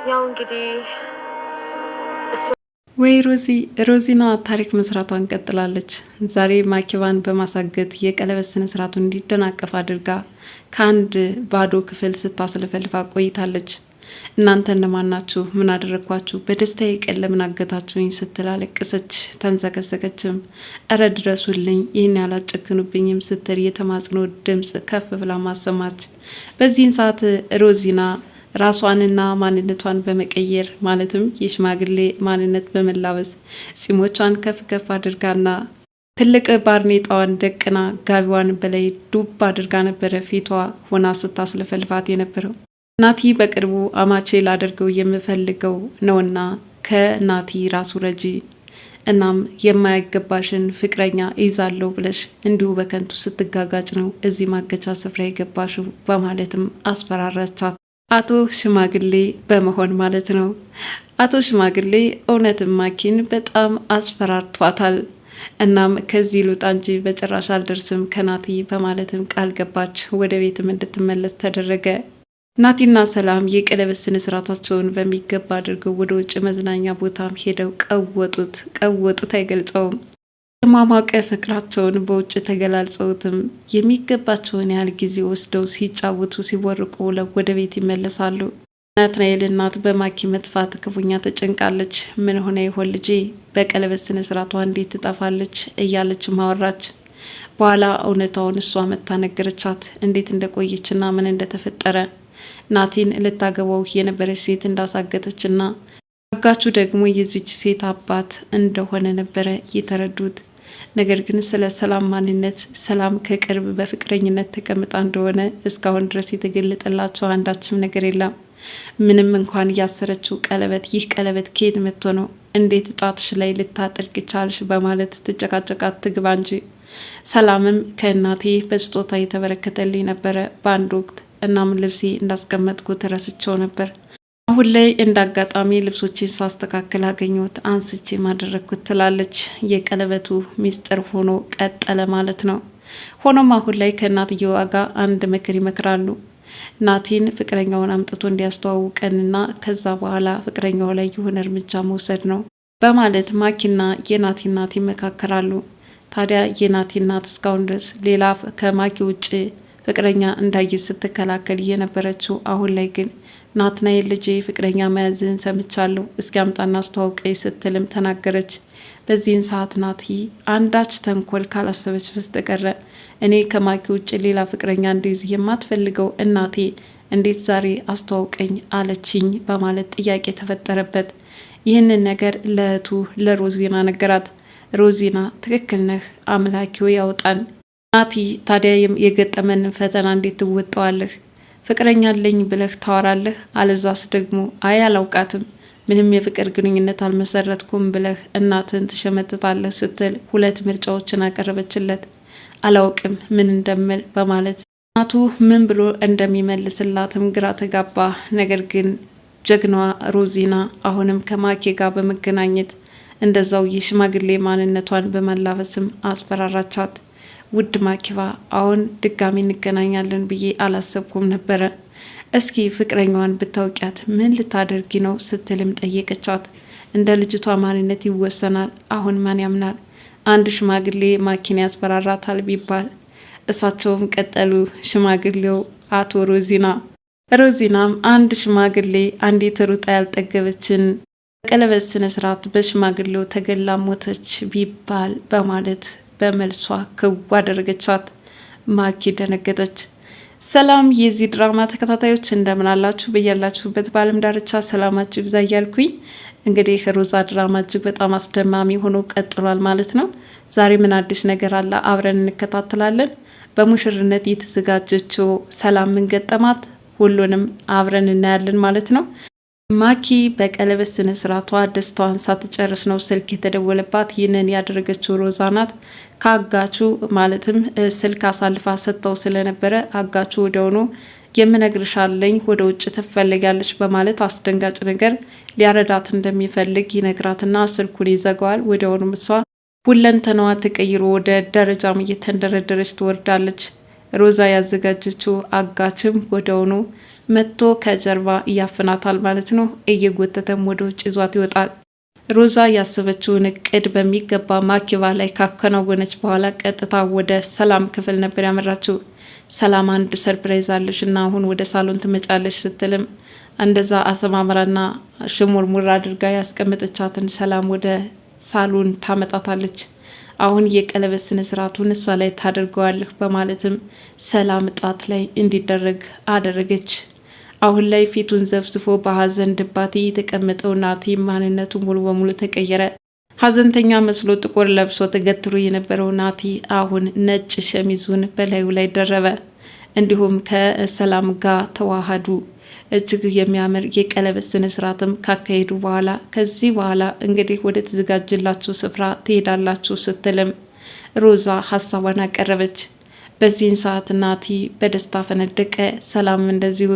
ያው እንግዲህ ወይ ሮዚና ታሪክ መስራቷን ቀጥላለች። ዛሬ ማኪባን በማሳገት የቀለበት ስነ ስርዓቱን እንዲደናቀፍ አድርጋ ከአንድ ባዶ ክፍል ስታስለፈልፋ ቆይታለች። እናንተ እነማን ናችሁ? ምን አደረግኳችሁ? በደስታዬ ቀን ለምን አገታችሁኝ? ስትል አለቀሰች፣ ተንሰከሰከችም። እረ ድረሱልኝ፣ ይህን ያላጨክኑብኝም ስትል የተማጽኖ ድምፅ ከፍ ብላ ማሰማች። በዚህን ሰዓት ሮዚና ራሷንና ማንነቷን በመቀየር ማለትም የሽማግሌ ማንነት በመላበስ ጺሞቿን ከፍ ከፍ አድርጋና ትልቅ ባርኔጣዋን ደቅና ጋቢዋን በላይ ዱብ አድርጋ ነበረ ፊቷ ሆና ስታስለፈልፋት የነበረው። ናቲ በቅርቡ አማቼ ላደርገው የምፈልገው ነውና ከናቲ ራሱ ረጂ፣ እናም የማይገባሽን ፍቅረኛ ይዛለሁ ብለሽ እንዲሁ በከንቱ ስትጋጋጭ ነው እዚህ ማገቻ ስፍራ የገባሽው በማለትም አስፈራራቻት። አቶ ሽማግሌ በመሆን ማለት ነው። አቶ ሽማግሌ እውነትም ማኪን በጣም አስፈራርቷታል። እናም ከዚህ ልውጣ እንጂ በጭራሽ አልደርስም ከናቲ በማለትም ቃል ገባች። ወደ ቤትም እንድትመለስ ተደረገ። ናቲና ሰላም የቀለበት ስነ ስርዓታቸውን በሚገባ አድርገው ወደ ውጭ መዝናኛ ቦታም ሄደው ቀወጡት አይገልጸውም። ማማቀ ፍቅራቸውን በውጭ ተገላልጸውትም የሚገባቸውን ያህል ጊዜ ወስደው ሲጫወቱ ሲወርቁ ውለው ወደ ቤት ይመለሳሉ። ናትናኤል እናት በማኪ መጥፋት ክፉኛ ተጨንቃለች። ምን ሆነ ይሆን ልጄ? በቀለበት ስነ ስርዓቷ እንዴት ትጠፋለች? እያለች ማወራች። በኋላ እውነታውን እሷ መታ ነገረቻት፣ እንዴት እንደቆየችና ምን እንደተፈጠረ። ናቲን ልታገባው የነበረች ሴት እንዳሳገተችና አጋቹ ደግሞ የዚች ሴት አባት እንደሆነ ነበረ የተረዱት። ነገር ግን ስለ ሰላም ማንነት ሰላም ከቅርብ በፍቅረኝነት ተቀምጣ እንደሆነ እስካሁን ድረስ የተገለጠላቸው አንዳችም ነገር የለም። ምንም እንኳን ያሰረችው ቀለበት ይህ ቀለበት ከየት መጥቶ ነው? እንዴት ጣትሽ ላይ ልታጠልቅ ቻልሽ? በማለት ትጨቃጨቃት ትግባ እንጂ። ሰላምም ከእናቴ በስጦታ የተበረከተልኝ ነበረ በአንድ ወቅት፣ እናም ልብሴ እንዳስቀመጥኩ ረስቸው ነበር። አሁን ላይ እንደ አጋጣሚ ልብሶችን ሳስተካከል አገኘሁት፣ አንስቼ ማደረግኩት ትላለች። የቀለበቱ ሚስጥር ሆኖ ቀጠለ ማለት ነው። ሆኖም አሁን ላይ ከእናትየዋ ጋር አንድ ምክር ይመክራሉ። ናቲን ፍቅረኛውን አምጥቶ እንዲያስተዋውቀንና ከዛ በኋላ ፍቅረኛው ላይ የሆነ እርምጃ መውሰድ ነው በማለት ማኪና የናቲ እናት ይመካከራሉ። ታዲያ የናቲ እናት እስካሁን ድረስ ሌላ ከማኪ ውጭ ፍቅረኛ እንዳይዝ ስትከላከል የነበረችው አሁን ላይ ግን ናትናኤል ልጄ ፍቅረኛ መያዝን ሰምቻለሁ፣ እስኪ አምጣና አስተዋውቀኝ ስትልም ተናገረች። በዚህን ሰዓት ናቲ አንዳች ተንኮል ካላሰበች በስተቀረ እኔ ከማኪ ውጭ ሌላ ፍቅረኛ እንዲይዝ የማትፈልገው እናቴ እንዴት ዛሬ አስተዋውቀኝ አለችኝ በማለት ጥያቄ ተፈጠረበት። ይህንን ነገር ለእህቱ ለሮዚና ነገራት። ሮዚና ትክክል ነህ፣ አምላኪው ያውጣን። ናቲ ታዲያ የገጠመን ፈተና እንዴት ትወጣዋለህ? ፍቅረኛ አለኝ ብለህ ታወራለህ፣ አለዛስ ደግሞ አይ አላውቃትም፣ ምንም የፍቅር ግንኙነት አልመሰረትኩም ብለህ እናትን ትሸመጥጣለህ ስትል ሁለት ምርጫዎችን አቀረበችለት። አላውቅም ምን እንደምል በማለት እናቱ ምን ብሎ እንደሚመልስላትም ግራ ተጋባ። ነገር ግን ጀግናዋ ሮዚና አሁንም ከማኬ ጋር በመገናኘት እንደዛው የሽማግሌ ማንነቷን በመላበስም አስፈራራቻት። ውድ ማኪባ አሁን ድጋሚ እንገናኛለን ብዬ አላሰብኩም ነበረ። እስኪ ፍቅረኛዋን ብታውቂያት ምን ልታደርጊ ነው? ስትልም ጠየቀቻት። እንደ ልጅቷ ማንነት ይወሰናል። አሁን ማን ያምናል? አንድ ሽማግሌ ማኪን ያስፈራራታል ቢባል። እሳቸውም ቀጠሉ። ሽማግሌው አቶ ሮዚናም አንድ ሽማግሌ አንዲት ሩጣ ያልጠገበችን በቀለበት ስነ ስርዓት በሽማግሌው ተገላ ሞተች ቢባል በማለት በመልሷ ክው አደረገቻት። ማኪ ደነገጠች። ሰላም የዚህ ድራማ ተከታታዮች እንደምን አላችሁ? በያላችሁበት በዓለም ዳርቻ ሰላማችሁ ይብዛ እያልኩኝ እንግዲህ ሮዛ ድራማ እጅግ በጣም አስደማሚ ሆኖ ቀጥሏል ማለት ነው። ዛሬ ምን አዲስ ነገር አለ? አብረን እንከታተላለን። በሙሽርነት የተዘጋጀችው ሰላም ምን ገጠማት? ሁሉንም አብረን እናያለን ማለት ነው። ማኪ በቀለበት ስነ ስርዓቷ ደስታዋን ሳትጨርስ ነው ስልክ የተደወለባት። ይህንን ያደረገችው ሮዛ ናት። ከአጋቹ ማለትም ስልክ አሳልፋ ሰጥተው ስለነበረ አጋቹ ወዲያውኑ የምነግርሻለኝ ወደ ውጭ ትፈልጋለች በማለት አስደንጋጭ ነገር ሊያረዳት እንደሚፈልግ ይነግራትና ስልኩን ይዘጋዋል። ወዲያውኑ እሷ ሁለንተናዋ ተቀይሮ ወደ ደረጃም እየተንደረደረች ትወርዳለች። ሮዛ ያዘጋጀችው አጋችም ወዲያውኑ መጥቶ ከጀርባ እያፍናታል ማለት ነው። እየጎተተም ወደ ውጭ ይዟት ይወጣል። ሮዛ ያሰበችውን እቅድ በሚገባ ማኪባ ላይ ካከናወነች በኋላ ቀጥታ ወደ ሰላም ክፍል ነበር ያመራችው። ሰላም አንድ ሰርፕራይዝ አለሽ እና አሁን ወደ ሳሎን ትመጫለሽ ስትልም እንደዛ አሰማምራና ሽሙርሙር አድርጋ ያስቀመጠቻትን ሰላም ወደ ሳሎን ታመጣታለች። አሁን የቀለበት ስነ ስርዓቱን እሷ ላይ ታደርገዋለህ በማለትም ሰላም ጣት ላይ እንዲደረግ አደረገች። አሁን ላይ ፊቱን ዘፍዝፎ በሀዘን ድባቴ የተቀመጠው ናቲ ማንነቱ ሙሉ በሙሉ ተቀየረ። ሀዘንተኛ መስሎ ጥቁር ለብሶ ተገትሮ የነበረው ናቲ አሁን ነጭ ሸሚዙን በላዩ ላይ ደረበ። እንዲሁም ከሰላም ጋር ተዋሃዱ። እጅግ የሚያምር የቀለበት ስነ ስርዓትም ካካሄዱ በኋላ ከዚህ በኋላ እንግዲህ ወደ ተዘጋጀላችሁ ስፍራ ትሄዳላችሁ ስትልም ሮዛ ሀሳቧን አቀረበች። በዚህን ሰዓት ናቲ በደስታ ፈነደቀ። ሰላም እንደዚሁ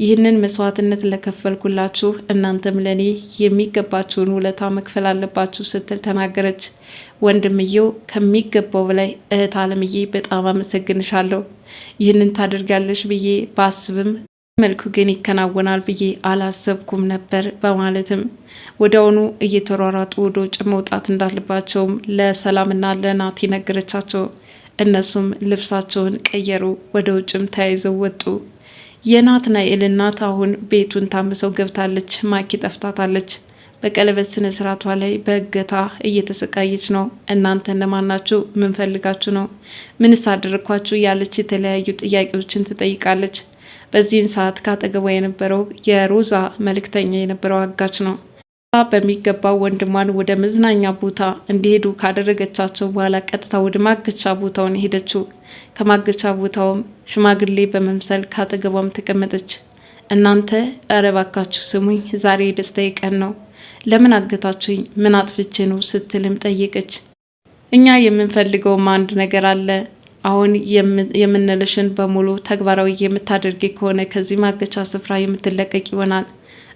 ይህንን መስዋዕትነት ለከፈልኩላችሁ እናንተም ለኔ የሚገባችሁን ውለታ መክፈል አለባችሁ ስትል ተናገረች። ወንድምየው ከሚገባው በላይ እህት አለምዬ በጣም አመሰግንሻለሁ። ይህንን ታደርጋለሽ ብዬ ባስብም መልኩ ግን ይከናወናል ብዬ አላሰብኩም ነበር በማለትም ወዲያውኑ እየተሯሯጡ ወደ ውጭ መውጣት እንዳለባቸውም ለሰላምና ለናቲ ነገረቻቸው። እነሱም ልብሳቸውን ቀየሩ፣ ወደ ውጭም ተያይዘው ወጡ። የናትናኤል እናት አሁን ቤቱን ታምሰው ገብታለች። ማኪ ጠፍታታለች። በቀለበት ስነ ስርዓቷ ላይ በእገታ እየተሰቃየች ነው። እናንተ እነማን ናችሁ? ምን ፈልጋችሁ ነው? ምንስ አደረኳችሁ? ያለች የተለያዩ ጥያቄዎችን ትጠይቃለች። በዚህን ሰዓት ካጠገቧ የነበረው የሮዛ መልእክተኛ የነበረው አጋች ነው። በሚገባው ወንድሟን ወደ መዝናኛ ቦታ እንዲሄዱ ካደረገቻቸው በኋላ ቀጥታ ወደ ማገቻ ቦታውን ሄደችው። ከማገቻ ቦታውም ሽማግሌ በመምሰል ካጠገቧም ተቀመጠች። እናንተ ኧረ እባካችሁ ስሙኝ፣ ዛሬ የደስታዬ ቀን ነው። ለምን አገታችሁኝ? ምን አጥፍቼ ነው ስትልም ጠየቀች። እኛ የምንፈልገውም አንድ ነገር አለ። አሁን የምንልሽን በሙሉ ተግባራዊ የምታደርጊ ከሆነ ከዚህ ማገቻ ስፍራ የምትለቀቅ ይሆናል።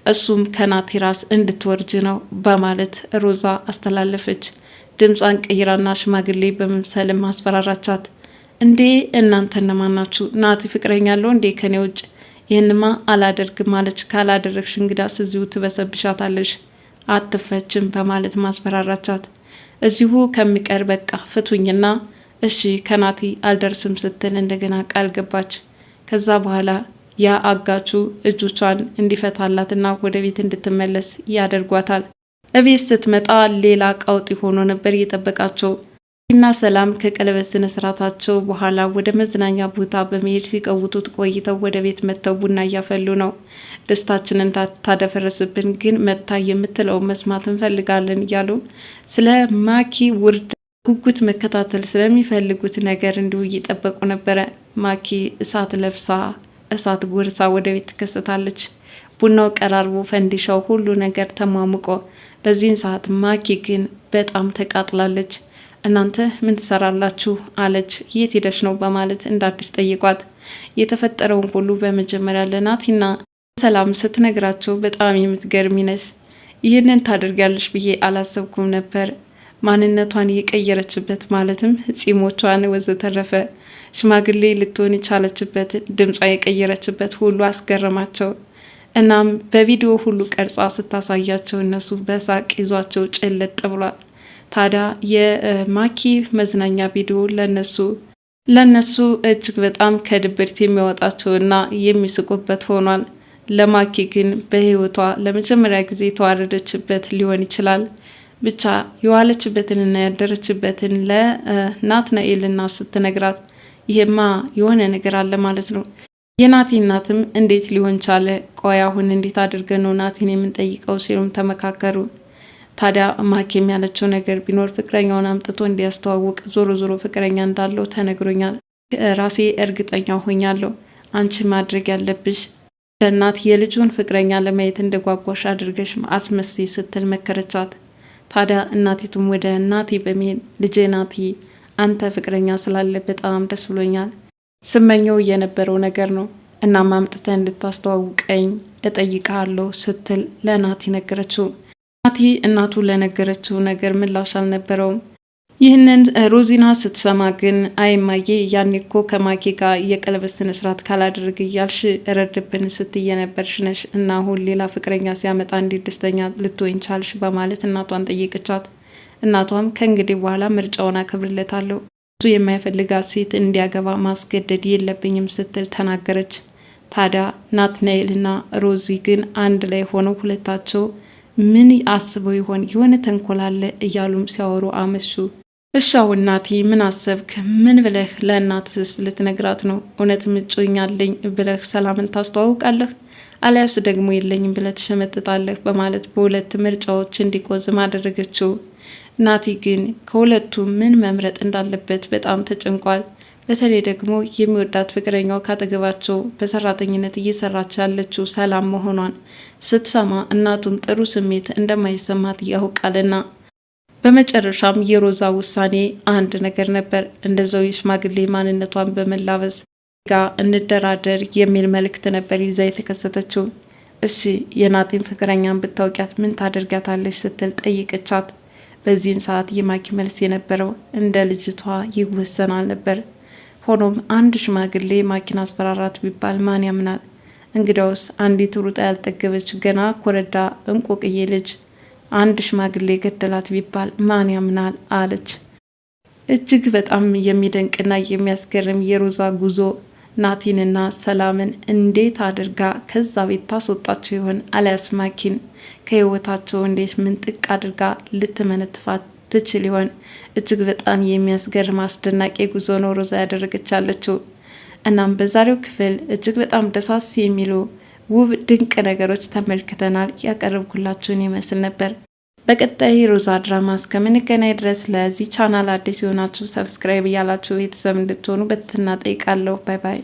እሱም ከናቲ ራስ እንድትወርጅ ነው በማለት ሮዛ አስተላለፈች። ድምጿን ቀይራና ሽማግሌ በመምሰልም አስፈራራቻት። እንዴ እናንተ እነማን ናችሁ? ናቲ ፍቅረኛ አለው እንዴ ከኔ ውጭ? ይህንማ አላደርግም አለች። ካላደረግሽ እንግዳስ እዚሁ ትበሰብሻታለሽ፣ አትፈችም በማለት ማስፈራራቻት። እዚሁ ከሚቀር በቃ ፍቱኝና እሺ ከናቲ አልደርስም ስትል እንደገና ቃል ገባች። ከዛ በኋላ ያ አጋቹ እጆቿን እንዲፈታላትና ወደ ቤት እንድትመለስ ያደርጓታል። እቤት ስትመጣ ሌላ ቀውጢ ሆኖ ነበር እየጠበቃቸው። እና ሰላም ከቀለበት ስነ ስርዓታቸው በኋላ ወደ መዝናኛ ቦታ በመሄድ ሲቀውጡት ቆይተው ወደ ቤት መጥተው ቡና እያፈሉ ነው። ደስታችንን እንዳታደፈረስብን ግን መታ የምትለው መስማት እንፈልጋለን እያሉ ስለ ማኪ ውርድ ጉጉት መከታተል ስለሚፈልጉት ነገር እንዲሁ እየጠበቁ ነበረ። ማኪ እሳት ለብሳ እሳት ጎርሳ ወደ ቤት ትከሰታለች። ቡናው ቀራርቦ ፈንዲሻው ሁሉ ነገር ተሟሙቆ፣ በዚህን ሰዓት ማኪ ግን በጣም ተቃጥላለች። እናንተ ምን ትሰራላችሁ? አለች። የት ሄደሽ ነው በማለት እንደ አዲስ ጠይቋት። የተፈጠረውን ሁሉ በመጀመሪያ ለናቲና ሰላም ስትነግራቸው በጣም የምትገርሚ ነሽ፣ ይህንን ታደርጋለሽ ብዬ አላሰብኩም ነበር። ማንነቷን የቀየረችበት ማለትም ጺሞቿን ወዘተረፈ ሽማግሌ ልትሆን የቻለችበት ድምጿ የቀየረችበት ሁሉ አስገረማቸው። እናም በቪዲዮ ሁሉ ቀርጻ ስታሳያቸው እነሱ በሳቅ ይዟቸው ጭልጥ ብሏል። ታዲያ የማኪ መዝናኛ ቪዲዮ ለነሱ እጅግ በጣም ከድብርት የሚያወጣቸውና የሚስቁበት ሆኗል። ለማኪ ግን በህይወቷ ለመጀመሪያ ጊዜ የተዋረደችበት ሊሆን ይችላል። ብቻ የዋለችበትንና ያደረችበትን ለናትናኤልና ስትነግራት ይሄማ የሆነ ነገር አለ ማለት ነው። የናቲ እናትም እንዴት ሊሆን ቻለ? ቆይ አሁን እንዴት አድርገን ነው ናቲን የምንጠይቀው? ሲሉም ተመካከሩ። ታዲያ ማኪም ያለችው ነገር ቢኖር ፍቅረኛውን አምጥቶ እንዲያስተዋውቅ ዞሮ ዞሮ ፍቅረኛ እንዳለው ተነግሮኛል። ራሴ እርግጠኛ ሆኛለሁ። አንቺ ማድረግ ያለብሽ ለናት የልጁን ፍቅረኛ ለማየት እንደጓጓሽ አድርገሽ አስመስይ ስትል መከረቻት። ታዲያ እናቲቱም ወደ ናቲ በመሄድ ልጄ ናቲ አንተ ፍቅረኛ ስላለ በጣም ደስ ብሎኛል፣ ስመኘው የነበረው ነገር ነው እና ማምጥተህ እንድታስተዋውቀኝ እጠይቅሃለሁ ስትል ለናቲ ነገረችው። ናቲ እናቱ ለነገረችው ነገር ምላሽ አልነበረውም። ይህንን ሮዚና ስትሰማ ግን አይማዬ ያኔ እኮ ከማኪ ጋር የቀለበት ስነ ስርዓት ካላደረግ እያልሽ ረድብን ስትይ የነበርሽ ነሽ እና አሁን ሌላ ፍቅረኛ ሲያመጣ እንዴት ደስተኛ ልትሆኝ ቻልሽ? በማለት እናቷን ጠየቀቻት። እናቷም ከእንግዲህ በኋላ ምርጫውን አከብርለታለሁ፣ እሱ የማይፈልጋት ሴት እንዲያገባ ማስገደድ የለብኝም ስትል ተናገረች። ታዲያ ናትናኤልና ሮዚ ግን አንድ ላይ ሆነው ሁለታቸው ምን አስበው ይሆን የሆነ ተንኮላለ እያሉም ሲያወሩ አመሹ። እሻው እናቴ ምን አሰብክ? ምን ብለህ ለእናትስ ልትነግራት ነው? እውነት እጮኛ አለኝ ብለህ ሰላምን ታስተዋውቃለህ? አሊያስ ደግሞ የለኝም ብለህ ትሸመጥጣለህ? በማለት በሁለት ምርጫዎች እንዲቆዝም አደረገችው። ናቲ ግን ከሁለቱ ምን መምረጥ እንዳለበት በጣም ተጨንቋል። በተለይ ደግሞ የሚወዳት ፍቅረኛው ካጠገባቸው በሰራተኝነት እየሰራች ያለችው ሰላም መሆኗን ስትሰማ እናቱም ጥሩ ስሜት እንደማይሰማት ያውቃልና በመጨረሻም የሮዛ ውሳኔ አንድ ነገር ነበር። እንደዛው የሽማግሌ ማንነቷን በመላበስ ጋር እንደራደር የሚል መልእክት ነበር ይዛ የተከሰተችው። እሺ የናቲን ፍቅረኛን ብታውቂያት ምን ታደርጋታለች ስትል ጠይቅቻት። በዚህን ሰዓት የማኪ መልስ የነበረው እንደ ልጅቷ ይወሰናል ነበር። ሆኖም አንድ ሽማግሌ ማኪን አስፈራራት ቢባል ማን ያምናል? እንግዳውስ አንዲት ሩጣ ያልጠገበች ገና ኮረዳ እንቆቅዬ ልጅ አንድ ሽማግሌ ገደላት ቢባል ማን ያምናል? አለች። እጅግ በጣም የሚደንቅና የሚያስገርም የሮዛ ጉዞ ናቲንና ሰላምን እንዴት አድርጋ ከዛ ቤት ታስወጣቸው ይሆን? አሊያስ ማኪን ከህይወታቸው እንዴት ምንጥቅ አድርጋ ልትመነትፋት ትችል ይሆን? እጅግ በጣም የሚያስገርም አስደናቂ ጉዞ ነው ሮዛ ያደረገች ያለችው። እናም በዛሬው ክፍል እጅግ በጣም ደሳስ የሚሉ ውብ ድንቅ ነገሮች ተመልክተናል። ያቀረብኩላችሁን ይመስል ነበር። በቀጣይ ሮዛ ድራማ እስከምንገናኝ ድረስ ለዚህ ቻናል አዲስ የሆናችሁ ሰብስክራይብ እያላችሁ ቤተሰብ እንድትሆኑ በትህትና ጠይቃለሁ። ባይ ባይ።